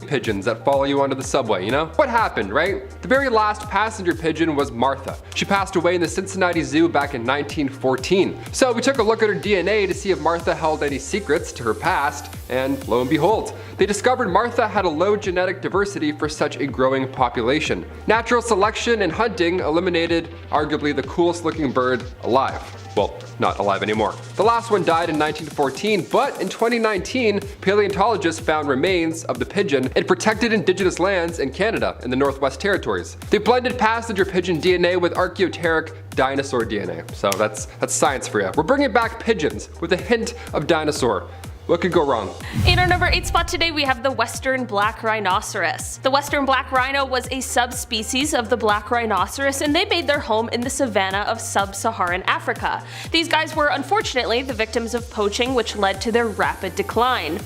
pigeons that follow you onto the subway, you know? What happened, right? The very last passenger pigeon was Martha. She passed away in the Cincinnati Zoo back in 1914. So we took a look at her DNA to see if Martha held any secrets to her past, and lo and behold, they discovered Martha had a low genetic diversity for such a growing population. Natural selection and hunting eliminated arguably the coolest looking bird alive. Well, not alive anymore. The last one died in 1914, but in 2019, paleontologists found remains of the pigeon in protected indigenous lands in Canada in the Northwest Territories. They blended passenger pigeon DNA with archaeopteric dinosaur DNA. So that's science for you. We're bringing back pigeons with a hint of dinosaur. What could go wrong? In our number 8 spot today, we have the western black rhinoceros. The western black rhino was a subspecies of the black rhinoceros, and they made their home in the savanna of sub-Saharan Africa. These guys were unfortunately the victims of poaching, which led to their rapid decline.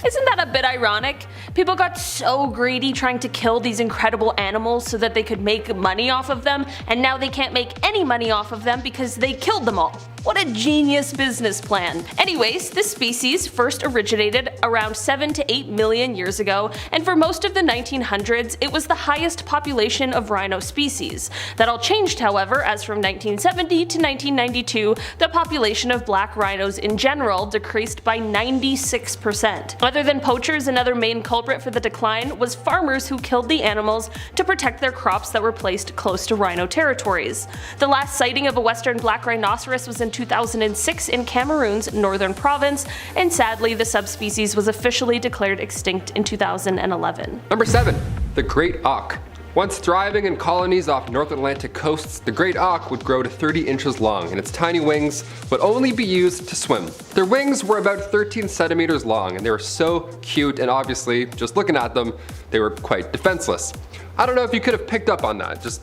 Isn't that a bit ironic? People got so greedy trying to kill these incredible animals so that they could make money off of them, and now they can't make any money off of them because they killed them all. What a genius business plan. Anyways, this species first originated around 7 to 8 million years ago, and for most of the 1900s, it was the highest population of rhino species. That all changed, however, as from 1970 to 1992, the population of black rhinos in general decreased by 96%. Other than poachers, another main culprit for the decline was farmers who killed the animals to protect their crops that were placed close to rhino territories. The last sighting of a western black rhinoceros was in 2006 in Cameroon's northern province, and sadly the subspecies was officially declared extinct in 2011. Number 7. The great auk. Once thriving in colonies off North Atlantic coasts, the great auk would grow to 30 inches long, and its tiny wings would only be used to swim. Their wings were about 13 centimeters long, and they were so cute, and obviously, just looking at them, they were quite defenseless. I don't know if you could have picked up on that,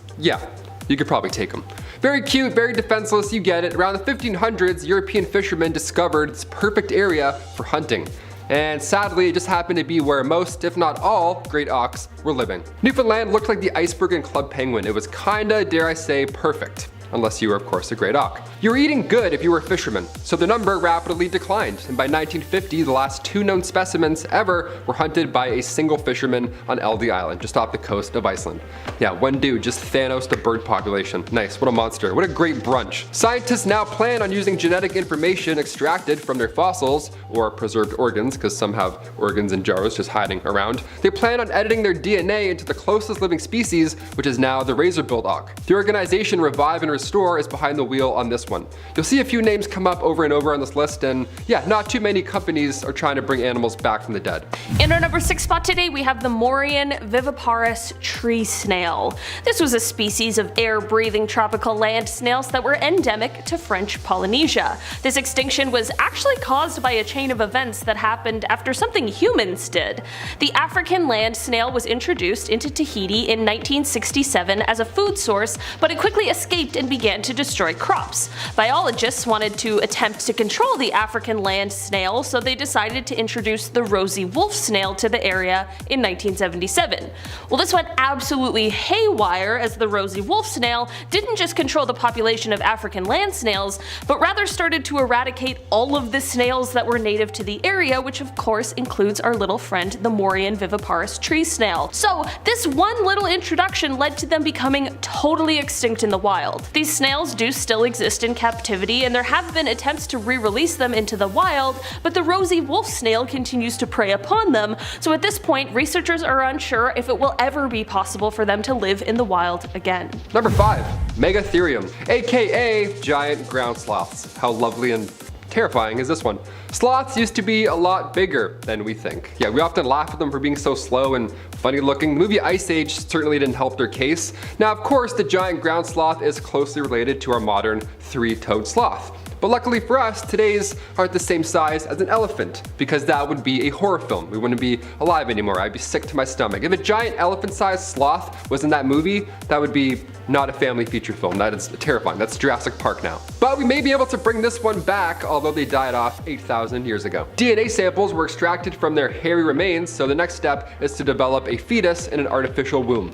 you could probably take them. Very cute, very defenseless, you get it. Around the 1500s, European fishermen discovered this perfect area for hunting. And sadly, it just happened to be where most, if not all, great auks were living. Newfoundland looked like the iceberg and club penguin. It was kinda, dare I say, perfect. Unless you were, of course, a great auk. You were eating good if you were a fisherman, so the number rapidly declined, and by 1950, the last 2 known specimens ever were hunted by a single fisherman on LD Island, just off the coast of Iceland. Yeah, one dude just Thanos the bird population. Nice, what a monster, what a great brunch. Scientists now plan on using genetic information extracted from their fossils, or preserved organs, because some have organs in jars just hiding around. They plan on editing their DNA into the closest living species, which is now the razor-billed auk. The organization Revive and Restore is behind the wheel on this one. You'll see a few names come up over and over on this list, and yeah, not too many companies are trying to bring animals back from the dead. In our number 6 spot today, we have the Morian viviparous tree snail. This was a species of air-breathing tropical land snails that were endemic to French Polynesia. This extinction was actually caused by a chain of events that happened after something humans did. The African land snail was introduced into Tahiti in 1967 as a food source, but it quickly escaped and began to destroy crops. Biologists wanted to attempt to control the African land snail, so they decided to introduce the rosy wolf snail to the area in 1977. Well, this went absolutely haywire, as the rosy wolf snail didn't just control the population of African land snails, but rather started to eradicate all of the snails that were native to the area, which of course includes our little friend, the Morian viviparous tree snail. So this one little introduction led to them becoming totally extinct in the wild. These snails do still exist in captivity, and there have been attempts to re-release them into the wild, but the rosy wolf snail continues to prey upon them, so at this point researchers are unsure if it will ever be possible for them to live in the wild again. Number 5. Megatherium, aka giant ground sloths. How lovely and terrifying is this one? Sloths used to be a lot bigger than we think. Yeah, we often laugh at them for being so slow and funny looking. The movie Ice Age certainly didn't help their case. Now, of course, the giant ground sloth is closely related to our modern three-toed sloth. But luckily for us, today's aren't the same size as an elephant, because that would be a horror film. We wouldn't be alive anymore. I'd be sick to my stomach. If a giant elephant-sized sloth was in that movie, that would be not a family feature film. That is terrifying. That's Jurassic Park now. But we may be able to bring this one back, although they died off 8,000 years ago. DNA samples were extracted from their hairy remains, so the next step is to develop a fetus in an artificial womb.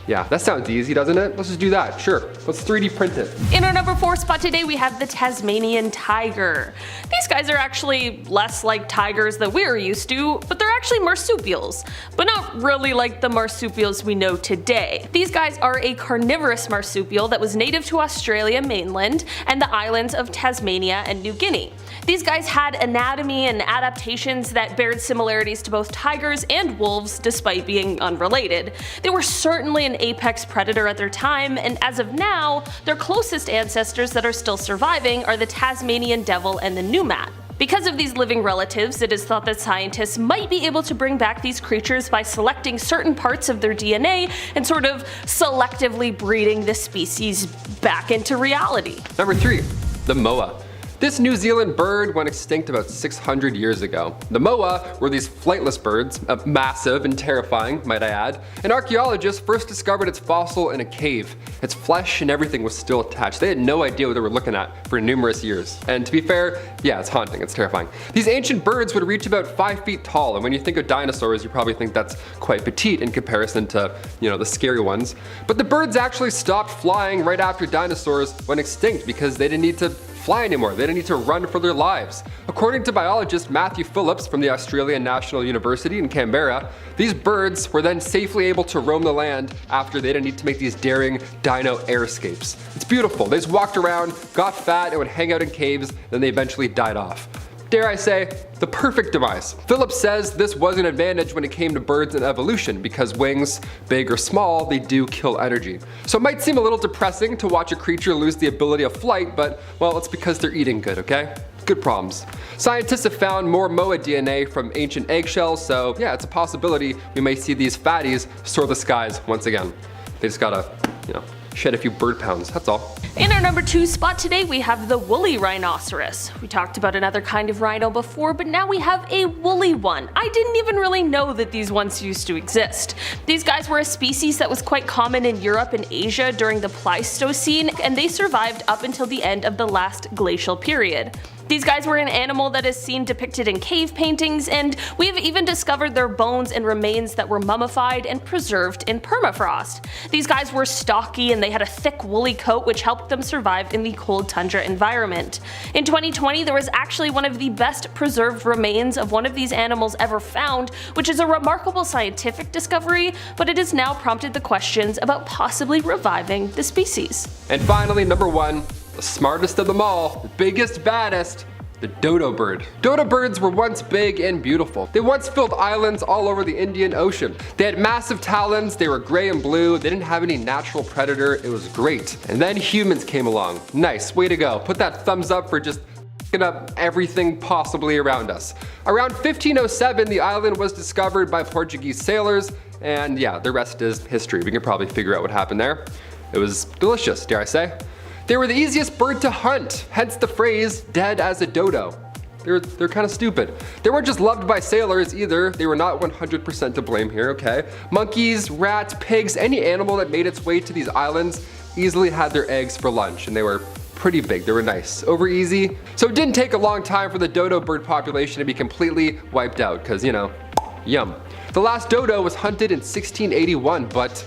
Yeah, that sounds easy, doesn't it? Let's just do that, sure. Let's 3D print it. In our number 4 spot today, we have the Tasmanian tiger. These guys are actually less like tigers that we're used to, but they're actually marsupials. But not really like the marsupials we know today. These guys are a carnivorous marsupial that was native to Australia mainland and the islands of Tasmania and New Guinea. These guys had anatomy and adaptations that bared similarities to both tigers and wolves despite being unrelated. They were certainly an apex predator at their time, and as of now, their closest ancestors that are still surviving are the Tasmanian devil and the numat. Because of these living relatives, it is thought that scientists might be able to bring back these creatures by selecting certain parts of their DNA and sort of selectively breeding the species back into reality. Number 3. The moa. This New Zealand bird went extinct about 600 years ago. The moa were these flightless birds, massive and terrifying, might I add, and archaeologists first discovered its fossil in a cave. Its flesh and everything was still attached. They had no idea what they were looking at for numerous years. And to be fair, yeah, it's haunting, it's terrifying. These ancient birds would reach about 5 feet tall, and when you think of dinosaurs, you probably think that's quite petite in comparison to, the scary ones. But the birds actually stopped flying right after dinosaurs went extinct because they didn't need to fly anymore. They didn't need to run for their lives. According to biologist Matthew Phillips from the Australian National University in Canberra, these birds were then safely able to roam the land after they didn't need to make these daring dino air escapes. It's beautiful. They just walked around, got fat, and would hang out in caves, then they eventually died off. Dare I say, the perfect demise. Phillips says this was an advantage when it came to birds and evolution because wings, big or small, they do kill energy. So it might seem a little depressing to watch a creature lose the ability of flight, but well, it's because they're eating good, okay? Good problems. Scientists have found more moa DNA from ancient eggshells, so yeah, it's a possibility we may see these fatties soar the skies once again. They just gotta, shed a few bird pounds, that's all. In our number 2 spot today, we have the woolly rhinoceros. We talked about another kind of rhino before, but now we have a woolly one. I didn't even really know that these once used to exist. These guys were a species that was quite common in Europe and Asia during the Pleistocene, and they survived up until the end of the last glacial period. These guys were an animal that is seen depicted in cave paintings, and we have even discovered their bones and remains that were mummified and preserved in permafrost. These guys were stocky and they had a thick woolly coat which helped them survive in the cold tundra environment. In 2020, there was actually one of the best preserved remains of one of these animals ever found, which is a remarkable scientific discovery, but it has now prompted the questions about possibly reviving the species. And finally, number 1. The smartest of them all, the biggest, baddest, the dodo bird. Dodo birds were once big and beautiful. They once filled islands all over the Indian Ocean. They had massive talons, they were gray and blue, they didn't have any natural predator, it was great. And then humans came along. Nice, way to go. Put that thumbs up for just f***ing up everything possibly around us. Around 1507, the island was discovered by Portuguese sailors, and yeah, the rest is history. We can probably figure out what happened there. It was delicious, dare I say. They were the easiest bird to hunt, hence the phrase, dead as a dodo. They're kind of stupid. They weren't just loved by sailors either, they were not 100% to blame here, okay? Monkeys, rats, pigs, any animal that made its way to these islands easily had their eggs for lunch, and they were pretty big, they were nice. Over easy. So it didn't take a long time for the dodo bird population to be completely wiped out, cause yum. The last dodo was hunted in 1681, but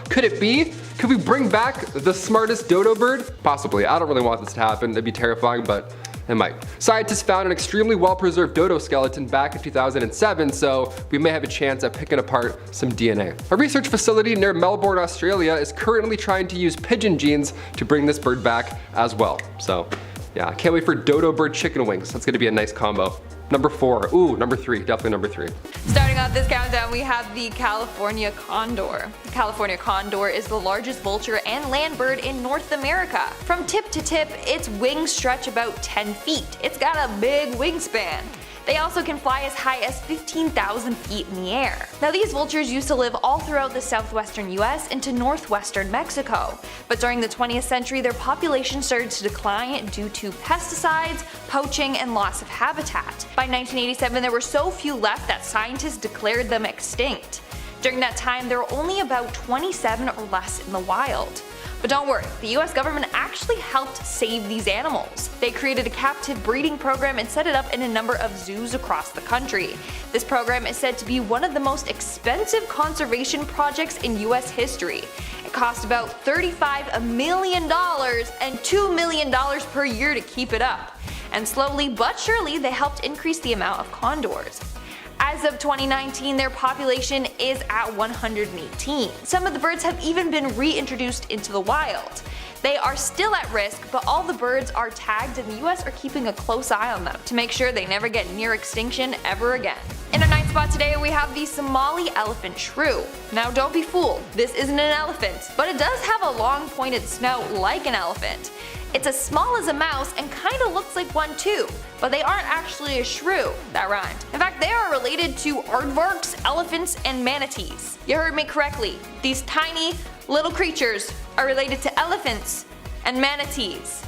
could it be? Could we bring back the smartest dodo bird? Possibly. I don't really want this to happen, it'd be terrifying, but it might. Scientists found an extremely well-preserved dodo skeleton back in 2007, so we may have a chance at picking apart some DNA. A research facility near Melbourne, Australia is currently trying to use pigeon genes to bring this bird back as well. So yeah, I can't wait for dodo bird chicken wings. That's gonna be a nice combo. Number 4, ooh, number 3, definitely number 3. Starting off this countdown, we have the California condor. The California condor is the largest vulture and land bird in North America. From tip to tip, its wings stretch about 10 feet. It's got a big wingspan. They also can fly as high as 15,000 feet in the air. Now these vultures used to live all throughout the southwestern US into northwestern Mexico, but during the 20th century their population started to decline due to pesticides, poaching, and loss of habitat. By 1987 there were so few left that scientists declared them extinct. During that time there were only about 27 or less in the wild. But don't worry, the US government actually helped save these animals. They created a captive breeding program and set it up in a number of zoos across the country. This program is said to be one of the most expensive conservation projects in US history. It cost about $35 million and $2 million per year to keep it up. And slowly but surely they helped increase the amount of condors. As of 2019, their population is at 118. Some of the birds have even been reintroduced into the wild. They are still at risk, but all the birds are tagged and the US are keeping a close eye on them to make sure they never get near extinction ever again. In our ninth spot today we have the Somali elephant shrew. Now don't be fooled, this isn't an elephant, but it does have a long pointed snout like an elephant. It's as small as a mouse and kinda looks like one too, but they aren't actually a shrew. That rhymed. In fact, they are related to aardvarks, elephants, and manatees. You heard me correctly. These tiny little creatures are related to elephants and manatees.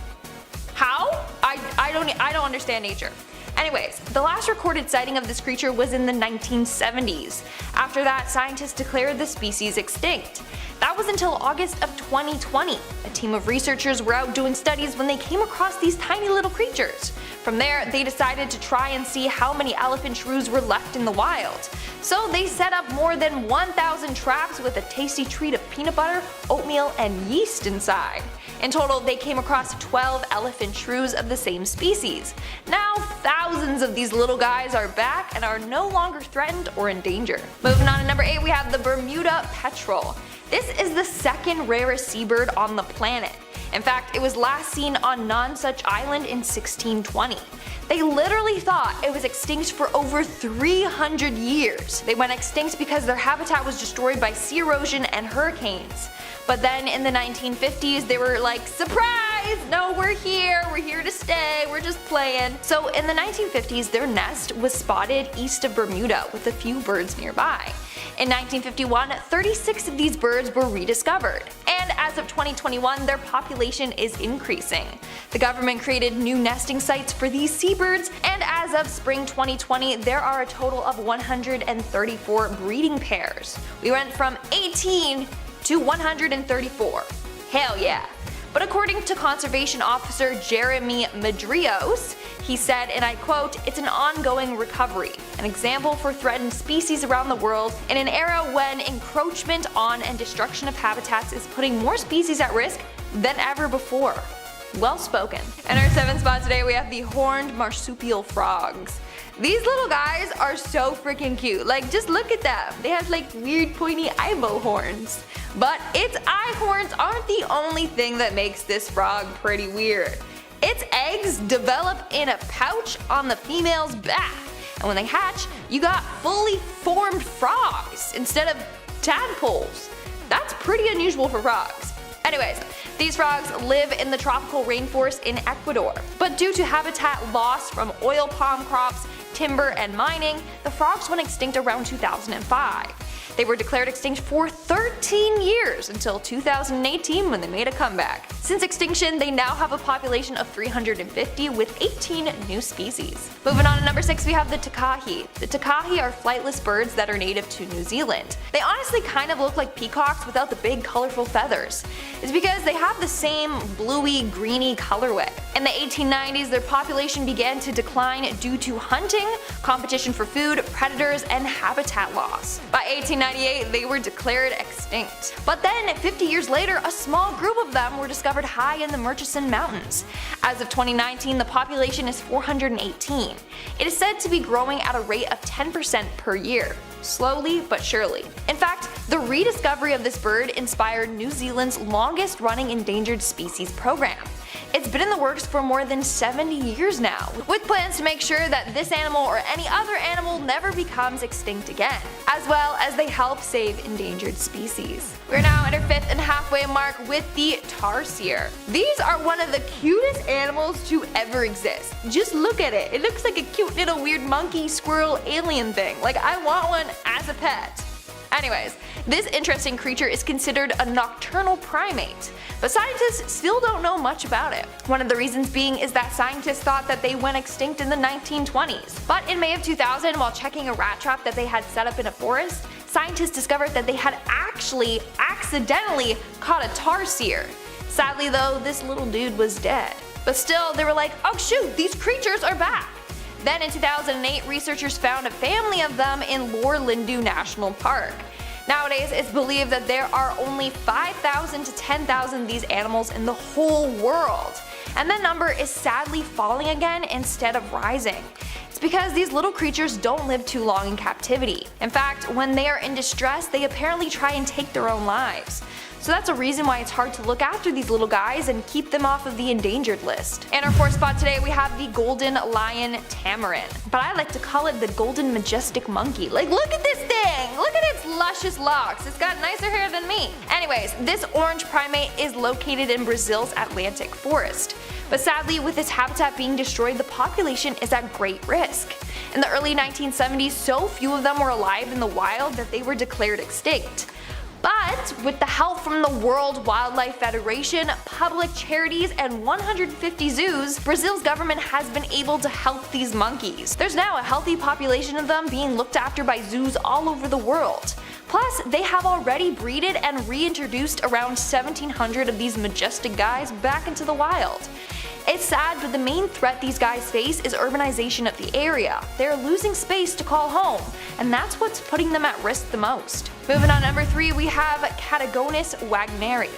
How? I don't understand nature. Anyways, the last recorded sighting of this creature was in the 1970s. After that, scientists declared the species extinct. That was until August of 2020. A team of researchers were out doing studies when they came across these tiny little creatures. From there, they decided to try and see how many elephant shrews were left in the wild. So they set up more than 1,000 traps with a tasty treat of peanut butter, oatmeal, and yeast inside. In total, they came across 12 elephant shrews of the same species. Now thousands of these little guys are back and are no longer threatened or in danger. Moving on to number 8, we have the Bermuda petrel. This is the second rarest seabird on the planet. In fact, it was last seen on Nonsuch Island in 1620. They literally thought it was extinct for over 300 years. They went extinct because their habitat was destroyed by sea erosion and hurricanes. But then in the 1950s they were like, surprise! No, we're here to stay, we're just playing. So in the 1950s their nest was spotted east of Bermuda with a few birds nearby. In 1951, 36 of these birds were rediscovered, and as of 2021 their population is increasing. The government created new nesting sites for these seabirds, and as of spring 2020 there are a total of 134 breeding pairs. We went from 18 to 134. Hell yeah. But according to conservation officer Jeremy Medrios, he said, and I quote, "It's an ongoing recovery, an example for threatened species around the world in an era when encroachment on and destruction of habitats is putting more species at risk than ever before." Well spoken. In our 7th spot today we have the horned marsupial frogs. These little guys are so freaking cute. Like, just look at them. They have like weird pointy eyeball horns. But its eye horns aren't the only thing that makes this frog pretty weird. Its eggs develop in a pouch on the female's back, and when they hatch, you got fully formed frogs instead of tadpoles. That's pretty unusual for frogs. Anyways, these frogs live in the tropical rainforest in Ecuador, but due to habitat loss from oil palm crops, timber, and mining, the frogs went extinct around 2005. They were declared extinct for 13 years until 2018 when they made a comeback. Since extinction, they now have a population of 350 with 18 new species. Moving on to number 6, we have the takahe. The takahe are flightless birds that are native to New Zealand. They honestly kind of look like peacocks without the big colorful feathers. It's because they have the same bluey greeny colorway. In the 1890s, their population began to decline due to hunting, competition for food, predators, and habitat loss. By 1890, 1998, they were declared extinct. But then, 50 years later, a small group of them were discovered high in the Murchison Mountains. As of 2019, the population is 418. It is said to be growing at a rate of 10% per year. Slowly but surely. In fact, the rediscovery of this bird inspired New Zealand's longest running endangered species program. It's been in the works for more than 70 years now, with plans to make sure that this animal or any other animal never becomes extinct again, as well as they help save endangered species. We're now at our 5th and halfway mark with the tarsier. These are one of the cutest animals to ever exist. Just look at it. It looks like a cute little weird monkey, squirrel, alien thing. Like, I want one as a pet. Anyways, this interesting creature is considered a nocturnal primate, but scientists still don't know much about it. One of the reasons being is that scientists thought that they went extinct in the 1920s. But in May of 2000, while checking a rat trap that they had set up in a forest, scientists discovered that they had actually accidentally caught a tarsier. Sadly though, this little dude was dead. But still, they were like, oh shoot, these creatures are back! Then in 2008, researchers found a family of them in Lore Lindu National Park. Nowadays, it's believed that there are only 5,000 to 10,000 of these animals in the whole world. And that number is sadly falling again instead of rising. It's because these little creatures don't live too long in captivity. In fact, when they are in distress, they apparently try and take their own lives. So that's a reason why it's hard to look after these little guys and keep them off of the endangered list. In our 4th spot today, we have the golden lion tamarin, but I like to call it the golden majestic monkey. Like, look at this thing! Look at its luscious locks. It's got nicer hair than me. Anyways, this orange primate is located in Brazil's Atlantic forest. But sadly, with its habitat being destroyed, the population is at great risk. In the early 1970s, so few of them were alive in the wild that they were declared extinct. But with the help from the World Wildlife Federation, public charities, and 150 zoos, Brazil's government has been able to help these monkeys. There's now a healthy population of them being looked after by zoos all over the world. Plus, they have already breeded and reintroduced around 1,700 of these majestic guys back into the wild. It's sad, but the main threat these guys face is urbanization of the area. They're losing space to call home, and that's what's putting them at risk the most. Moving on, number 3, we have Catagonus wagneri.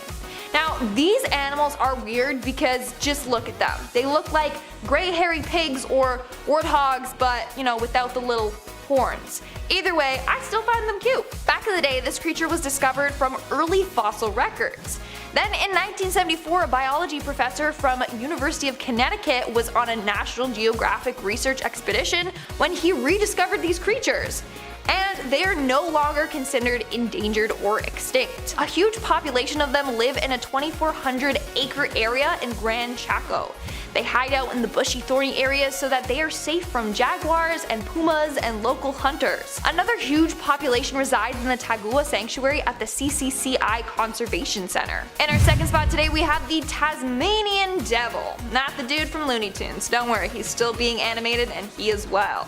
Now, these animals are weird because just look at them. They look like gray hairy pigs or warthogs, but without the little horns. Either way, I still find them cute. Back in the day, this creature was discovered from early fossil records. Then in 1974, a biology professor from University of Connecticut was on a National Geographic research expedition when he rediscovered these creatures. And they are no longer considered endangered or extinct. A huge population of them live in a 2,400 acre area in Gran Chaco. They hide out in the bushy, thorny areas so that they are safe from jaguars and pumas and local hunters. Another huge population resides in the Tagua Sanctuary at the CCCI Conservation Center. In our 2nd spot today, we have the Tasmanian Devil. Not the dude from Looney Tunes, don't worry, he's still being animated and he as well.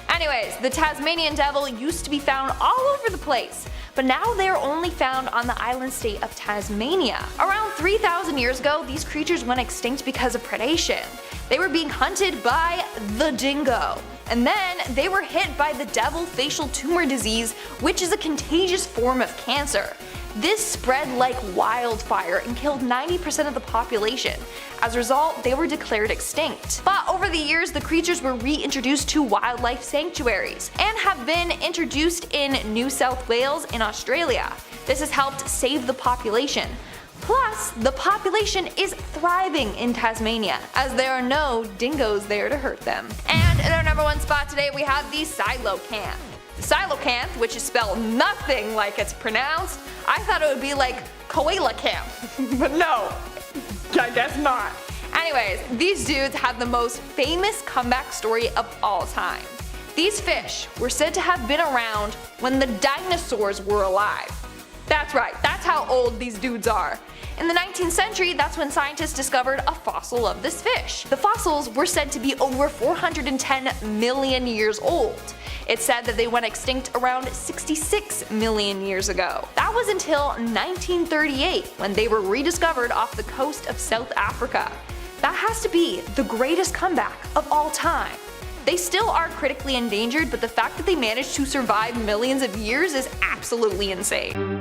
Anyways, the Tasmanian Devil used to be found all over the place, but now they are only found on the island state of Tasmania. Around 3,000 years ago, these creatures went extinct because of predation. They were being hunted by the dingo. And then they were hit by the devil facial tumor disease, which is a contagious form of cancer. This spread like wildfire and killed 90% of the population. As a result, they were declared extinct. But over the years, the creatures were reintroduced to wildlife sanctuaries and have been introduced in New South Wales and Australia. This has helped save the population. Plus, the population is thriving in Tasmania, as there are no dingoes there to hurt them. And in our number 1 spot today, we have the coelacanth. The coelacanth, which is spelled nothing like it's pronounced, I thought it would be like coelacanth, but no, I guess not. Anyways, these dudes have the most famous comeback story of all time. These fish were said to have been around when the dinosaurs were alive. That's right, that's how old these dudes are. In the 19th century, that's when scientists discovered a fossil of this fish. The fossils were said to be over 410 million years old. It's said that they went extinct around 66 million years ago. That was until 1938, when they were rediscovered off the coast of South Africa. That has to be the greatest comeback of all time. They still are critically endangered, but the fact that they managed to survive millions of years is absolutely insane.